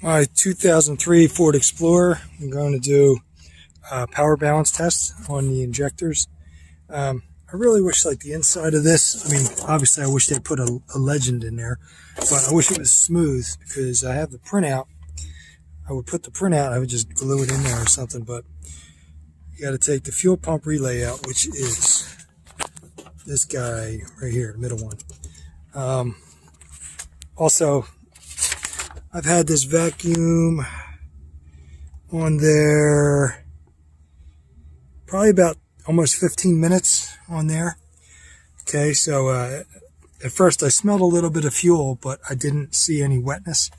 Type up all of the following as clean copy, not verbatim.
My 2003 Ford Explorer. I'm going to do a power balance test on the injectors. I really wish, like, the inside of this, I mean, obviously I wish they put a legend in there, but I wish it was smooth because I have the printout. I would put the printout, I would just glue it in there or something, but you got to take the fuel pump relay out, which is this guy right here, the middle one. Also, I've had this vacuum on there probably about almost 15 minutes on there. Okay, so at first I smelled a little bit of fuel, but I didn't see any wetness.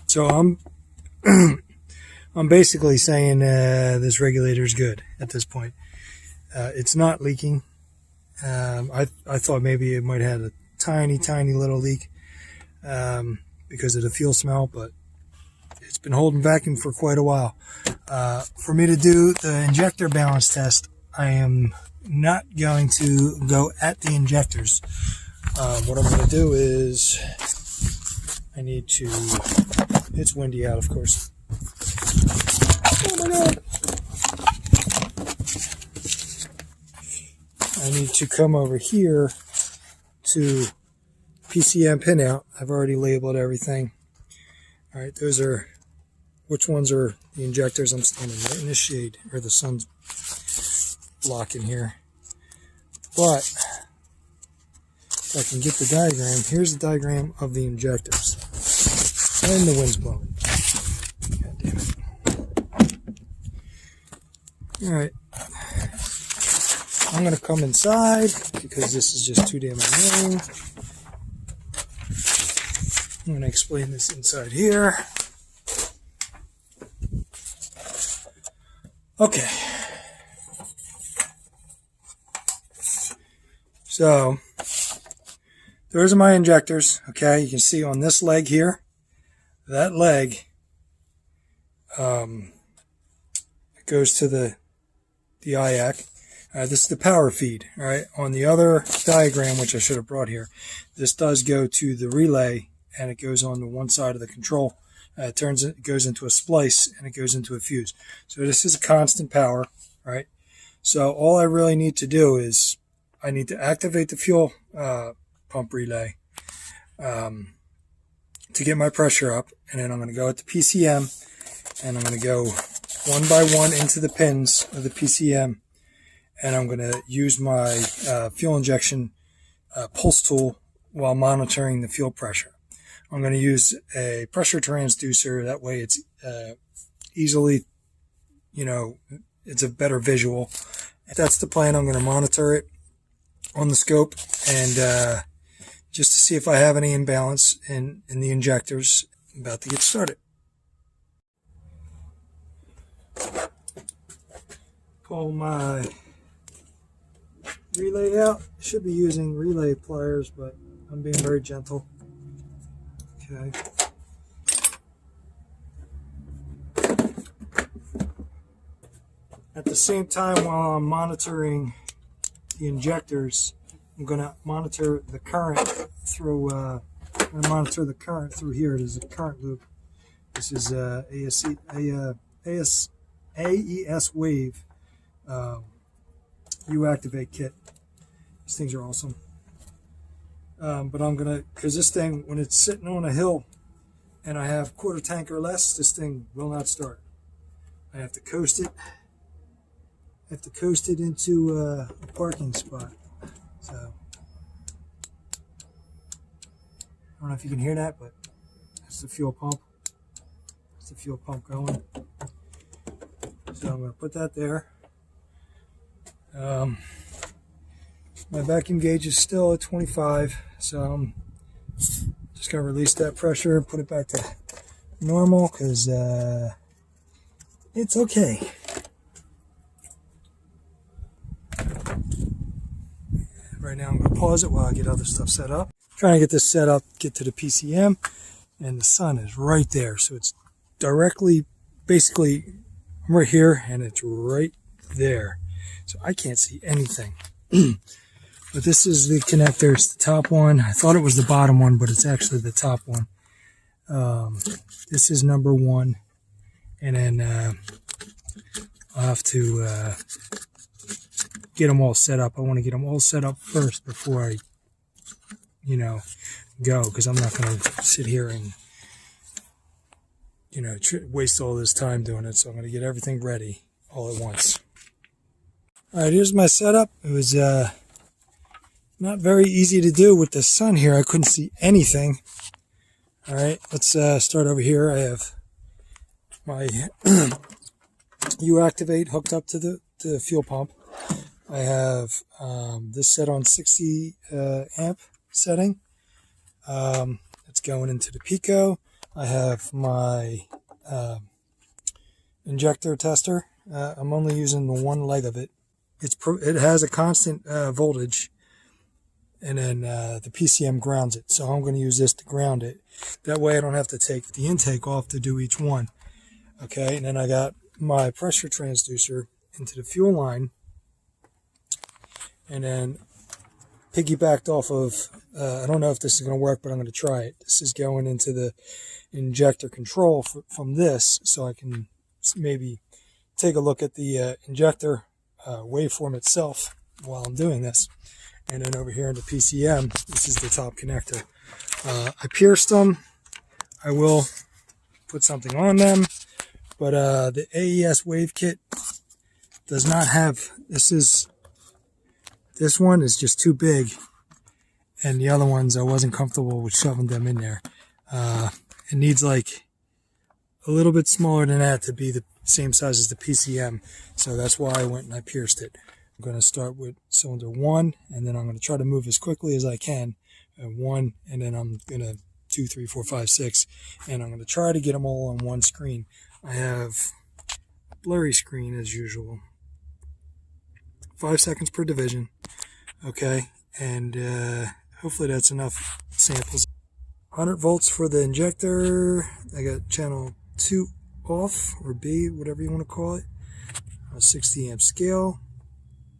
So I'm I'm basically saying this regulator is good at this point. It's not leaking. I thought maybe it might have had a tiny little leak because of the fuel smell, but it's been holding vacuum for quite a while. For me to do the injector balance test, I am not going to go at the injectors. What I'm going to do is I need to, it's windy out, of course. Oh my God. I need to come over here to PCM pinout. I've already labeled everything. All right, those are, which ones are the injectors? I'm standing right in the shade, or the sun's blocking here. But if I can get the diagram, here's the diagram of the injectors. And the wind's blowing. God damn it. All right. I'm going to come inside because this is just too damn annoying. I'm going to explain this inside here. Okay. So, those are my injectors. Okay, you can see on this leg here, that leg, it goes to the IAC. This is the power feed. All right, on the other diagram, which I should have brought here, this does go to the relay, and it goes on the one side of the control. It goes into a splice, and it goes into a fuse. So this is a constant power, right? So all I really need to do is I need to activate the fuel pump relay to get my pressure up, and then I'm going to go at the PCM, and I'm going to go one by one into the pins of the PCM, and I'm going to use my fuel injection pulse tool while monitoring the fuel pressure. I'm going to use a pressure transducer. That way it's easily, it's a better visual. If that's the plan, I'm going to monitor it on the scope and just to see if I have any imbalance in the injectors. I'm about to get started. Pull my relay out. Should be using relay pliers, but I'm being very gentle. Okay. At the same time, while I'm monitoring the injectors, I'm going to monitor the current through. I'm going to monitor the current through here. There's a current loop. This is AES Wave U-Activate kit. These things are awesome. But I'm going to, because this thing, when it's sitting on a hill and I have quarter tank or less, this thing will not start. I have to coast it. I have to coast it into a parking spot. So, I don't know if you can hear that, but that's the fuel pump. That's the fuel pump going. So I'm going to put that there. My vacuum gauge is still at 25, so I'm just going to release that pressure and put it back to normal because it's okay. Right now I'm going to pause it while I get other stuff set up. Trying to get this set up, get to the PCM, and the sun is right there. So it's directly, basically, I'm right here and it's right there. So I can't see anything. But this is the connectors, the top one. I thought it was the bottom one, but it's actually the top one. This is number 1, and then I'll have to get them all set up. I want to get them all set up first before I, go, because I'm not going to sit here and, waste all this time doing it. So I'm going to get everything ready all at once. All right, here's my setup. It was not very easy to do with the sun here. I couldn't see anything. All right, let's start over here. I have my U-Activate hooked up to the fuel pump. I have this set on 60 amp setting. It's going into the Pico. I have my injector tester. I'm only using the one leg of it. It has a constant voltage, and then the PCM grounds it. So I'm going to use this to ground it. That way I don't have to take the intake off to do each one. Okay, and then I got my pressure transducer into the fuel line, and then piggybacked off of, I don't know if this is going to work, but I'm going to try it. This is going into the injector control from this, so I can maybe take a look at the injector waveform itself while I'm doing this. And then over here in the PCM, this is the top connector. I pierced them. I will put something on them, but the AES Wave Kit does not have, this one is just too big, and the other ones I wasn't comfortable with shoving them in there. It needs like a little bit smaller than that to be the same size as the PCM, so that's why I went and I pierced it. I'm going to start with cylinder 1, and then I'm going to try to move as quickly as I can. 1, and then I'm going to 2, 3, 4, 5, 6, and I'm going to try to get them all on one screen. I have a blurry screen as usual. 5 seconds per division. Okay, and hopefully that's enough samples. 100 volts for the injector. I got channel 2 off, or B, whatever you want to call it. A 60 amp scale,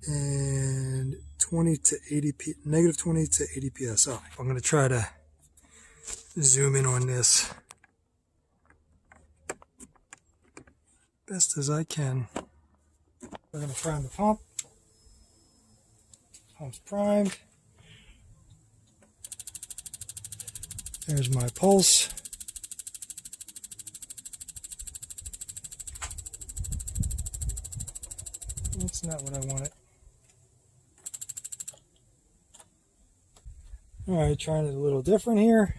and 20 to 80 negative 20 to 80 psi. I'm going to try to zoom in on this best as I can. We're going to prime the pump. Pump's primed. There's my pulse. That's not what I wanted. Alright, trying it a little different here.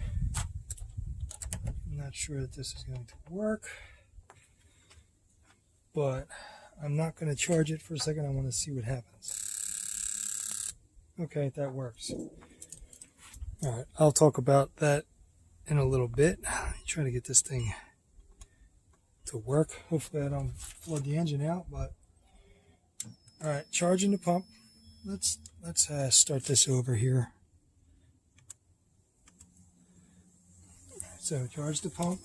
I'm not sure that this is going to work, but I'm not going to charge it for a second. I want to see what happens. Okay, that works. Alright, I'll talk about that in a little bit. Trying to get this thing to work. Hopefully I don't flood the engine out, but alright, charging the pump. Let's start this over here. So charge the pump.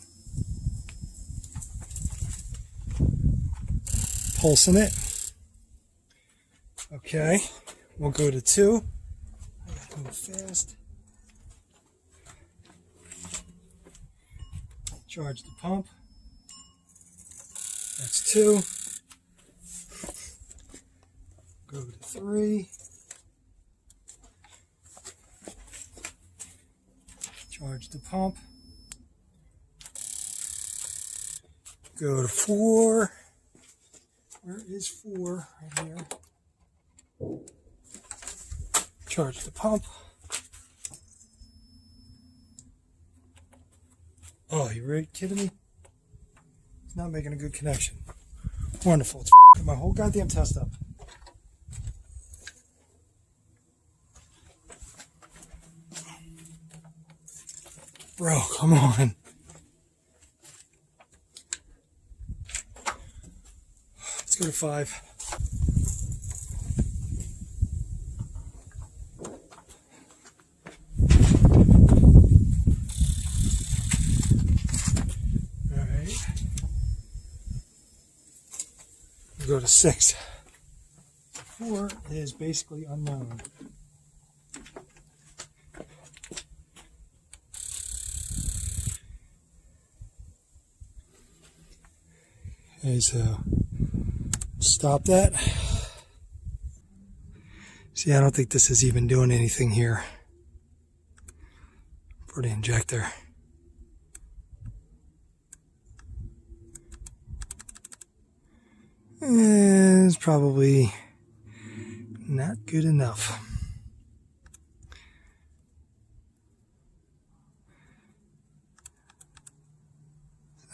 Pulsing it. Okay, we'll go to 2. I gotta move fast. Charge the pump. That's 2. Go to 3. Charge the pump. Go to 4. Where is 4? Right here. Charge the pump. Oh, you really kidding me? It's not making a good connection. Wonderful. It's f***ing my whole goddamn test up. Bro, come on. Let's go to 5. Go to 6. 4 is basically unknown. Okay, so stop that. See, I don't think this is even doing anything here for the injector. It's probably not good enough.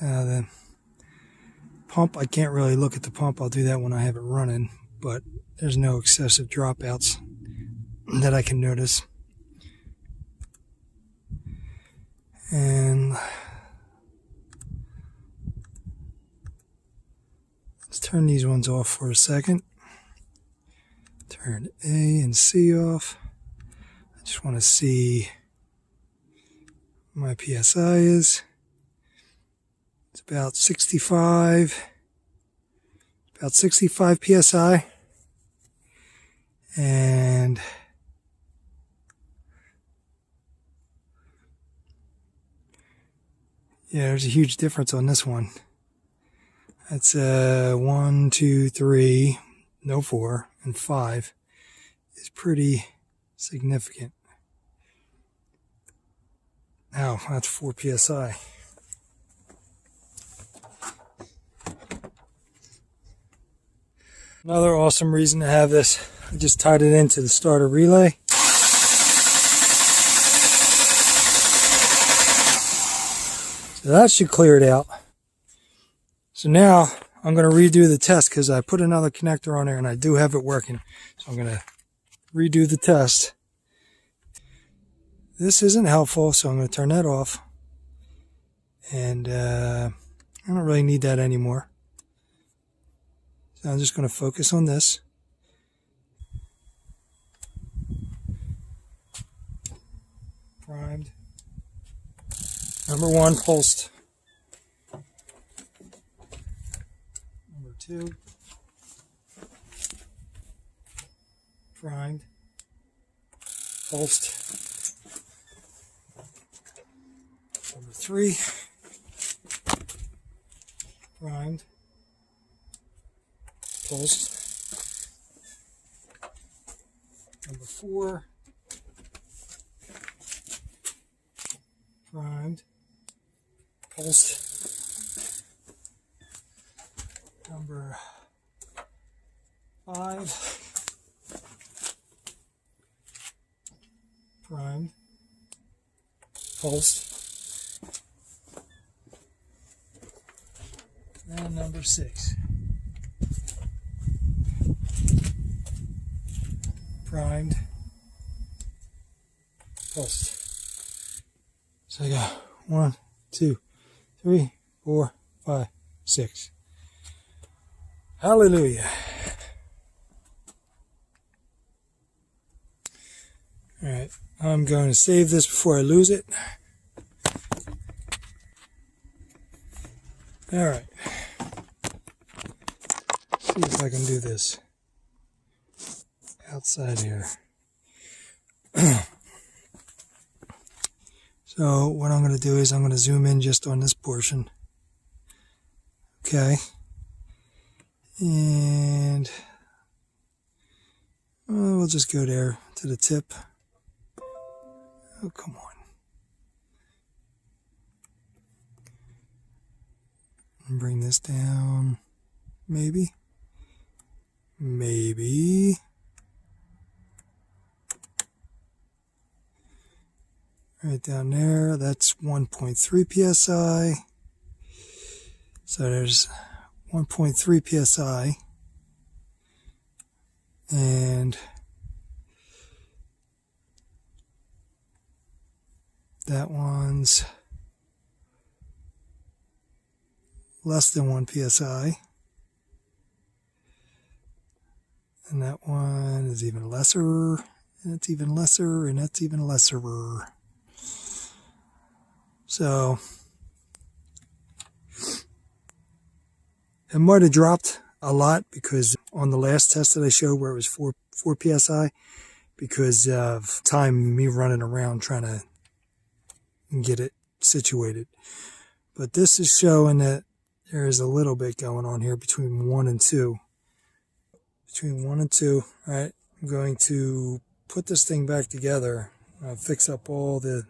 The pump, I can't really look at the pump. I'll do that when I have it running, but there's no excessive dropouts that I can notice. And let's turn these ones off for a second. Turn A and C off. I just want to see what my PSI is. It's about 65. About 65 PSI. And yeah, there's a huge difference on this one. That's 1, 2, 3, no 4, and 5 is pretty significant. Now, that's 4 PSI. Another awesome reason to have this, I just tied it into the starter relay. So that should clear it out. So now I'm going to redo the test because I put another connector on there and I do have it working. So I'm going to redo the test. This isn't helpful, so I'm going to turn that off. And I don't really need that anymore. So I'm just going to focus on this. Primed. Number 1, pulsed. Number 2, primed. Pulsed. Number 3, primed. Pulsed. Number 4, primed. Pulsed. Number 5, primed. Pulsed. And number 6. Primed, pulsed. So I got 1, 2, 3, 4, 5, 6. Hallelujah. All right, I'm going to save this before I lose it. All right. See if I can do this outside here. So what I'm going to do is I'm going to zoom in just on this portion. Okay. And we'll just go there to the tip. Oh, come on. And bring this down. Maybe. Maybe. Right down there, that's 1.3 psi. So there's 1.3 psi. And that one's less than 1 psi. And that one is even lesser, and it's even lesser, and that's even lesser. So it might have dropped a lot because on the last test that I showed where it was 4 psi, because of time me running around trying to get it situated. But this is showing that there is a little bit going on here between 1 and 2. Between 1 and 2, all right, I'm going to put this thing back together, fix up all the,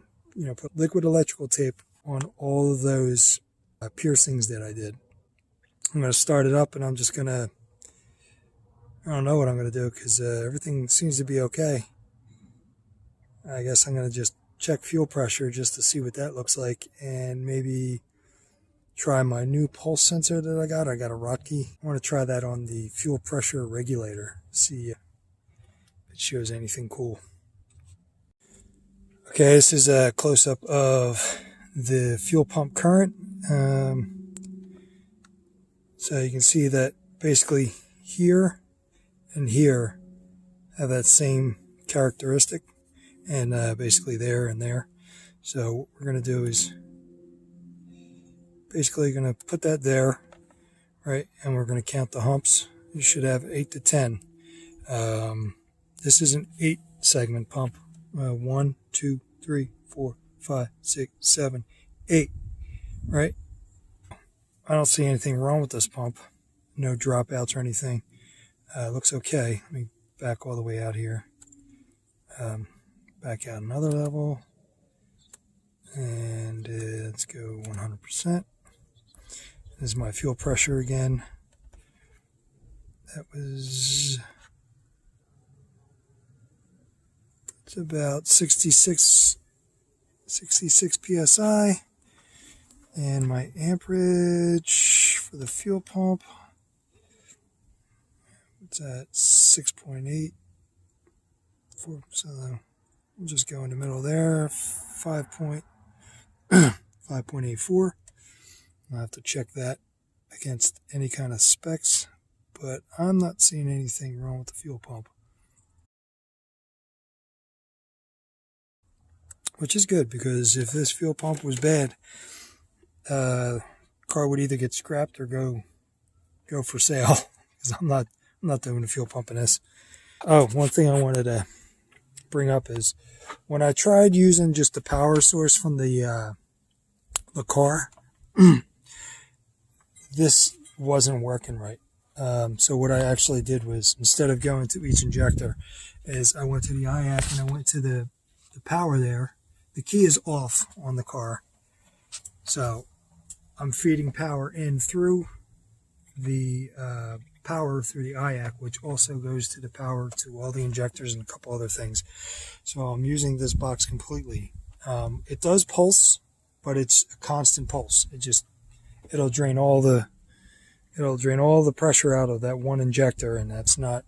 put liquid electrical tape on all of those piercings that I did. I'm going to start it up, and I'm just going to, I don't know what I'm going to do because everything seems to be okay. I guess I'm going to just check fuel pressure just to see what that looks like, and maybe try my new pulse sensor that I got. I got a Rotke. I want to try that on the fuel pressure regulator, see if it shows anything cool. Okay, this is a close-up of the fuel pump current. So you can see that basically here and here have that same characteristic, and basically there and there. So what we're going to do is basically going to put that there, right? And we're going to count the humps. You should have 8 to 10. This is an 8-segment pump. 1, 2, 3, 4, 5, 6, 7, 8, right? I don't see anything wrong with this pump. No dropouts or anything. Looks okay. Let me back all the way out here. Back out another level. And let's go 100%. This is my fuel pressure again. That was, it's about 66 psi. And my amperage for the fuel pump, it's at 6.8. So we'll just go in the middle there, 5.84. I'll have to check that against any kind of specs, but I'm not seeing anything wrong with the fuel pump, which is good, because if this fuel pump was bad, car would either get scrapped or go for sale, because I'm not doing the fuel pump in this. Oh, one thing I wanted to bring up is when I tried using just the power source from the car, this wasn't working right. So what I actually did was, instead of going to each injector, is I went to the IAC and I went to the power there. The key is off on the car, so I'm feeding power in through the power through the IAC, which also goes to the power to all the injectors and a couple other things. So I'm using this box completely. It does pulse, but it's a constant pulse. It'll drain all the pressure out of that one injector, and it's not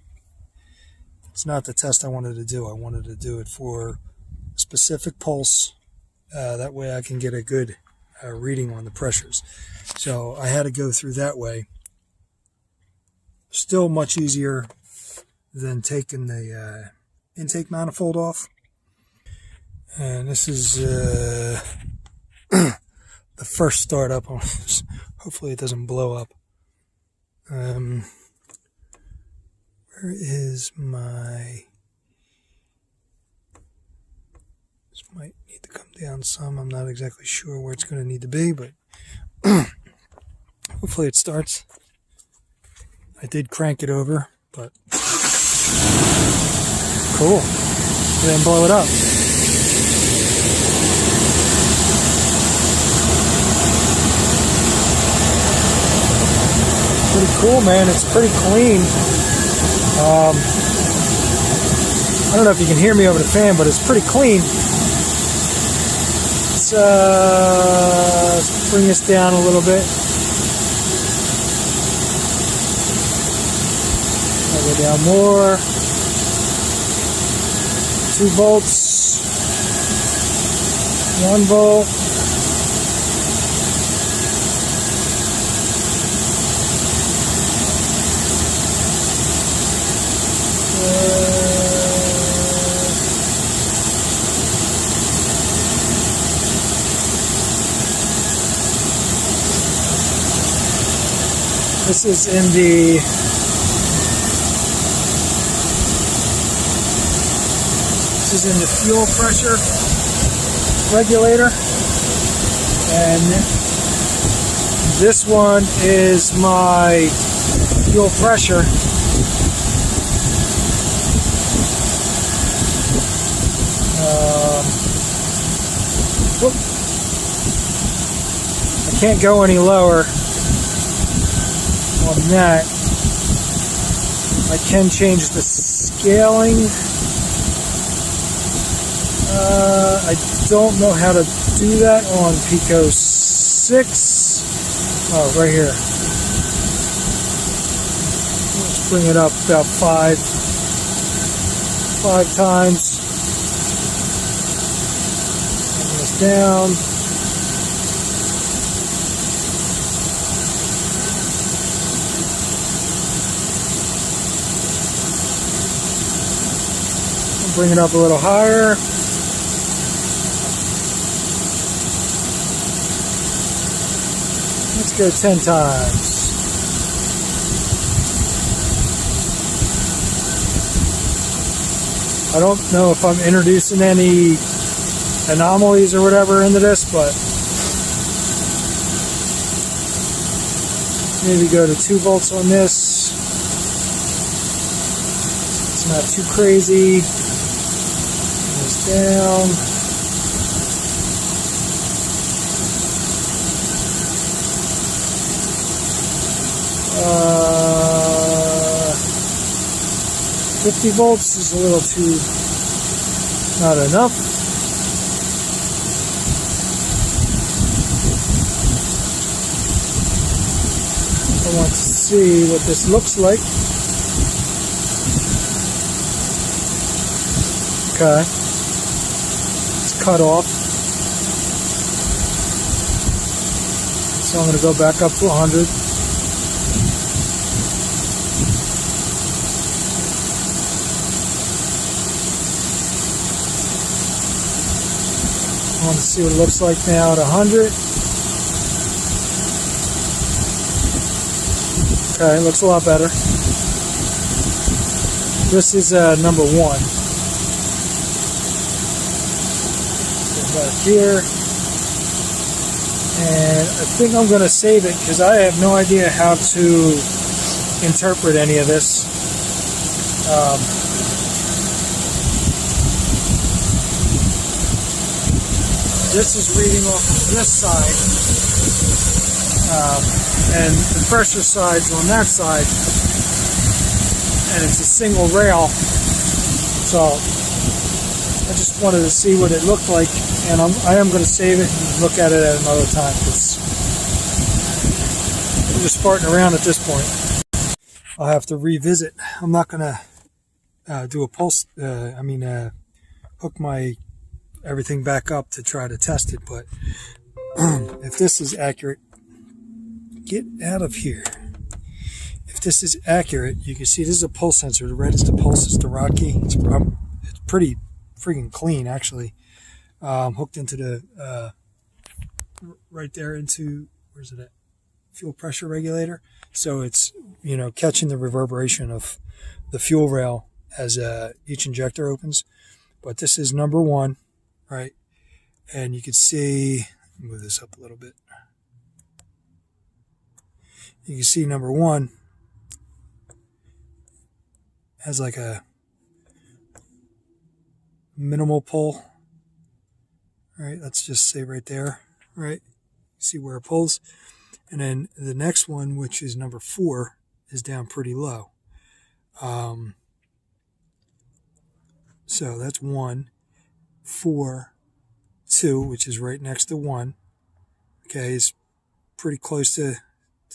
the test I wanted to do. I wanted to do it for a specific pulse. That way I can get a good reading on the pressures. So I had to go through that way. Still much easier than taking the intake manifold off. And this is the first startup. Hopefully it doesn't blow up. Where is my... This might need to come down some. I'm not exactly sure where it's going to need to be, but hopefully it starts. I did crank it over, but cool. And then blow it up. Pretty cool, man. It's pretty clean. I don't know if you can hear me over the fan, but it's pretty clean. Let's bring this down a little bit. I'll go down more. 2 volts. 1 volt. This is in the fuel pressure regulator, and This one is my fuel pressure. Whoop. I can't go any lower on that. I can change the scaling. I don't know how to do that on Pico 6. Oh, right here. Let's bring it up about five times. Bring this down. Bring it up a little higher. Let's go 10 times. I don't know if I'm introducing any anomalies or whatever into this, but maybe go to 2 volts on this. It's not too crazy. Down. 50 volts is a little too not enough. I want to see what this looks like. Okay. Cut off. So I'm going to go back up to 100. I want to see what it looks like now at 100. Okay, it looks a lot better. This is number 1. Back here, and I think I'm going to save it because I have no idea how to interpret any of this. This is reading off of this side, and the pressure side's on that side, and it's a single rail, so I just wanted to see what it looked like, and I am going to save it and look at it at another time because I'm just farting around at this point. I'll have to revisit. I'm not going to do a pulse, hook my everything back up to try to test it, but if this is accurate, get out of here. If this is accurate, you can see this is a pulse sensor. The red is the pulse, it's the Rocky. It's pretty freaking clean, actually. Hooked into the right there into, where's it at? Fuel pressure regulator. So it's, catching the reverberation of the fuel rail as each injector opens. But this is number 1, right? And you can see, move this up a little bit. You can see number 1 has like a minimal pull. All right, let's just say right there, right? See where it pulls. And then the next one, which is number 4, is down pretty low. So that's 1, 4, 2, which is right next to 1. Okay, is pretty close to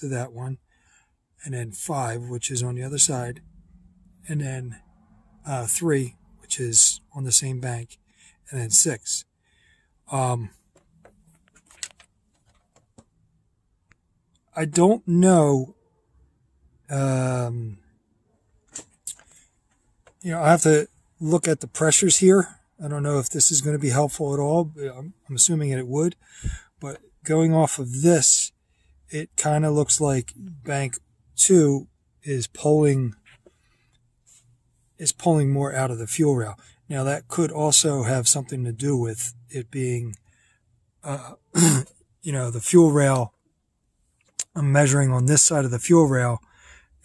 that one. And then 5, which is on the other side. And then 3, which is on the same bank. And then 6. I don't know. I have to look at the pressures here. I don't know if this is going to be helpful at all. I'm assuming it would. But going off of this, it kind of looks like bank 2 is pulling more out of the fuel rail. Now that could also have something to do with it being, the fuel rail I'm measuring on this side of the fuel rail,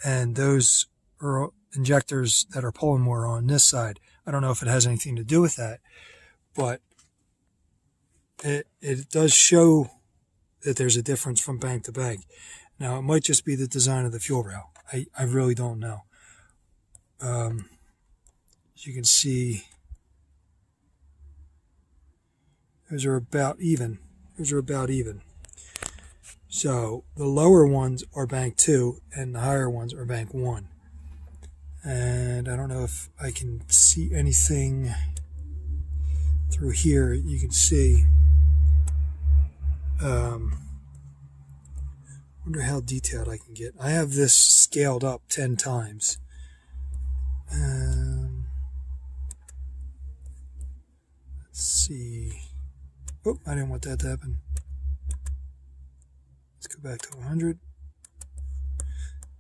and those are injectors that are pulling more on this side. I don't know if it has anything to do with that, but it does show that there's a difference from bank to bank. Now, it might just be the design of the fuel rail. I really don't know. As you can see, those are about even. So the lower ones are bank 2 and the higher ones are bank 1. And I don't know if I can see anything through here. You can see, wonder how detailed I can get. I have this scaled up 10 times. Let's see. Oh, I didn't want that to happen. Let's go back to 100.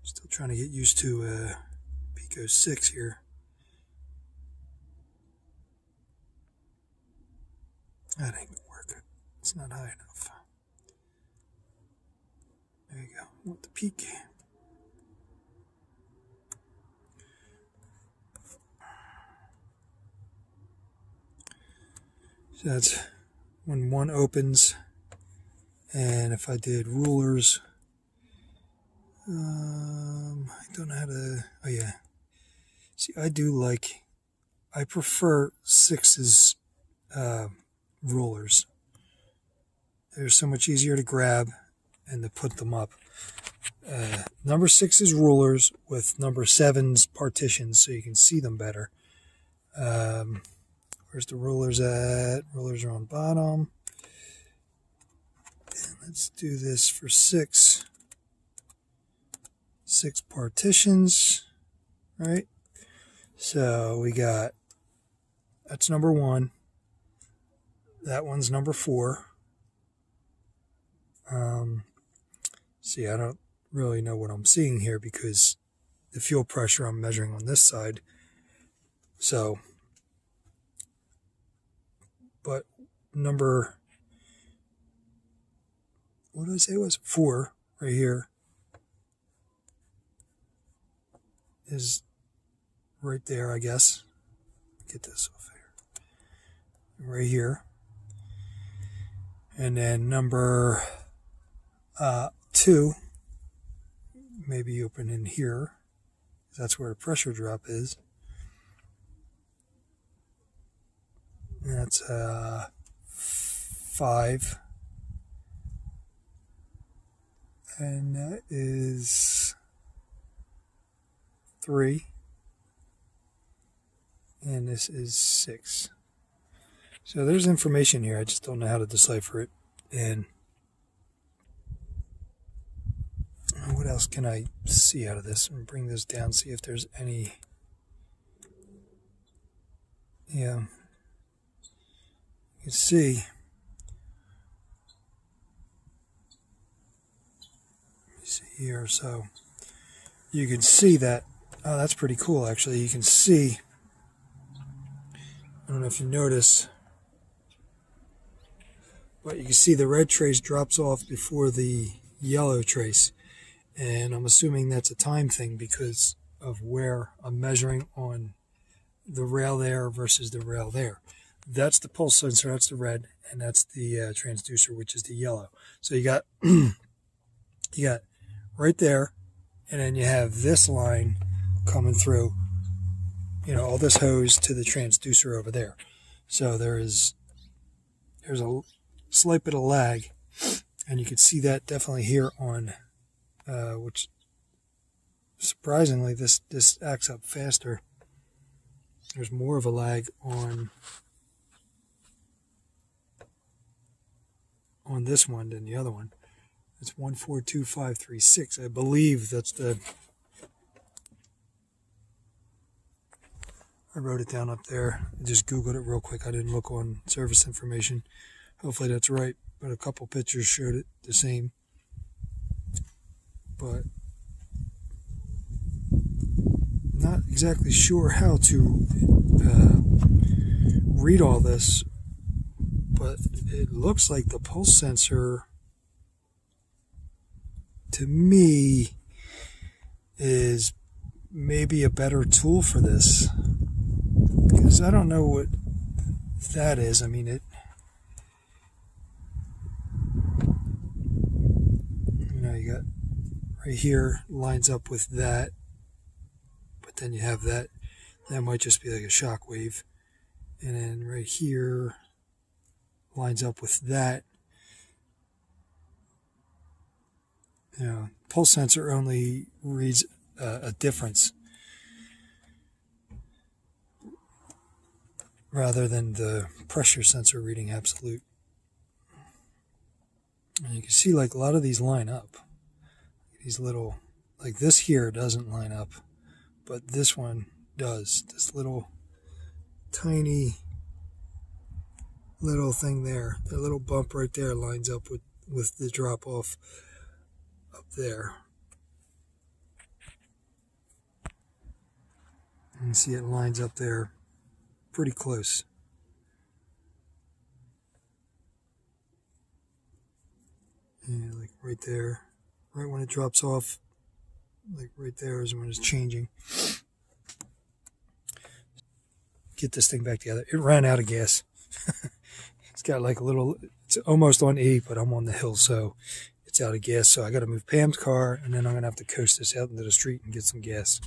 Still trying to get used to Pico 6 here. That ain't gonna work. It's not high enough. There you go. I want the peak. So that's when one opens, and if I did rulers, I don't know how to, oh yeah. See, I prefer 6's rulers. They're so much easier to grab and to put them up. Number 6's rulers with number 7's partitions so you can see them better. Where's the rulers at? Rulers are on bottom. And let's do this for 6. 6 partitions, right? So we got, that's number 1. That one's number 4. See, I don't really know what I'm seeing here because the fuel pressure I'm measuring on this side. So, but number, what did I say it was? 4 right here is right there, I guess. Get this off here. Right here. And then number 2, maybe open in here. That's where the pressure drop is. That's 5. And that is 3. And this is 6. So there's information here. I just don't know how to decipher it. And what else can I see out of this? And bring this down, see if there's any. Yeah. You can see. Let me see here. So you can see that. Oh, that's pretty cool, actually. You can see. I don't know if you notice. But you can see the red trace drops off before the yellow trace. And I'm assuming that's a time thing because of where I'm measuring on the rail there versus the rail there. That's the pulse sensor, that's the red, and that's the transducer, which is the yellow. So you got you got right there, and then you have this line coming through, all this hose to the transducer over there. So there's a slight bit of lag, and you can see that definitely here on which surprisingly this acts up faster. There's more of a lag on this one than the other one. It's 142536. I believe that's the, I wrote it down up there. I just Googled it real quick. I didn't look on service information. Hopefully that's right, but a couple pictures showed it the same. But not exactly sure how to read all this, but it looks like the pulse sensor to me, is maybe a better tool for this. Because I don't know what that is. I mean, you got right here lines up with that, but then you have that might just be like a shock wave, and then right here lines up with that. Pulse sensor only reads a difference rather than the pressure sensor reading absolute. And you can see like a lot of these line up. These little, like this here doesn't line up, but this one does. This little tiny little thing there, that little bump right there lines up with the drop off up there. You can see it lines up there pretty close. Yeah, like right there. Right when it drops off, like right there is when it's changing. Get this thing back together. It ran out of gas. It's got like a little, it's almost on E, but I'm on the hill, so it's out of gas. So I got to move Pam's car, and then I'm going to have to coast this out into the street and get some gas.